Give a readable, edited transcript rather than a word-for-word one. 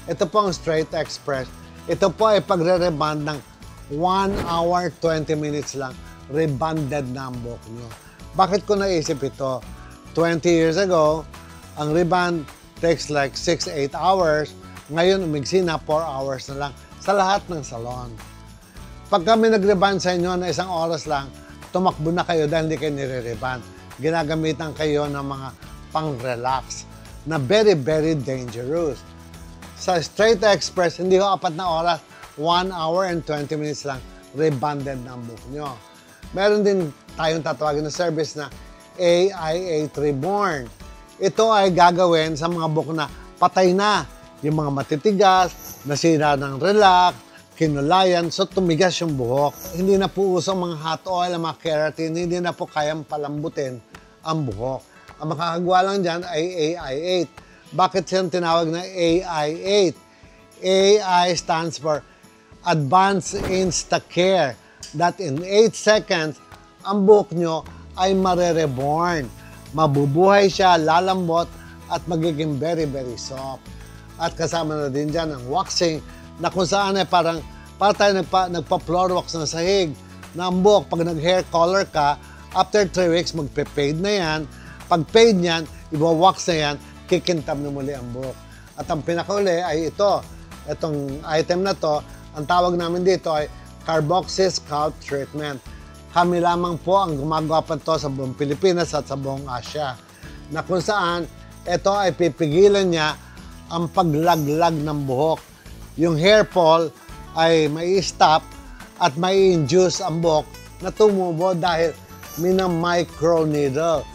Ito po ang Straight Express. Ito po ay pagre-rebond ng 1 hour 20 minutes lang. Rebonded na ang buhok nyo. Bakit ko naisip ito? 20 years ago, ang rebond takes like 6-8 hours. Ngayon, umigsi na 4 hours na lang sa lahat ng salon. Pag kami nag-rebond sa inyo na 1 oras lang, tumakbo na kayo dahil hindi kayo nire-rebond. Ginagamitan kayo ng mga pang-relax na very, very dangerous. Sa Straight Express, hindi ho 4 na oras, 1 hour and 20 minutes lang, rebonded na ang buhok nyo. Meron din tayong tatawagin na service na AIA Reborn. Ito ay gagawin sa mga buhok na patay na. Yung mga matitigas, nasira ng relax, kinulayan, so tumigas yung buhok. Hindi na po uso ang mga hot oil, ang mga keratin, hindi na po kayang palambutin ang buhok. Ang makakagawa lang dyan ay AI8. Bakit siyang tinawag na AI8? AI stands for Advanced Insta-Care. That in 8 seconds, ang buhok nyo ay mare-reborn. Mabubuhay siya, lalambot, at magiging very, very soft. At kasama na din dyan ang waxing, na kung saan ay para tayo nagpa-floor wax ng sahig na ang buhok. Pag nag-hair color ka, after 3 weeks, magpe-fade na yan. Pag fade niyan, iwa-wax na yan, kikintab na muli ang buhok. At ang pinakauli ay ito. Itong item na to, ang tawag namin dito ay Carboxy Scalp Treatment. Kami lamang po ang gumagawa pa ito sa buong Pilipinas at sa buong Asia. Na kung saan, ito ay pipigilan niya ang paglaglag ng buhok. Yung hair fall ay may stop at may induce ang buhok na tumubo dahil mina micro needle.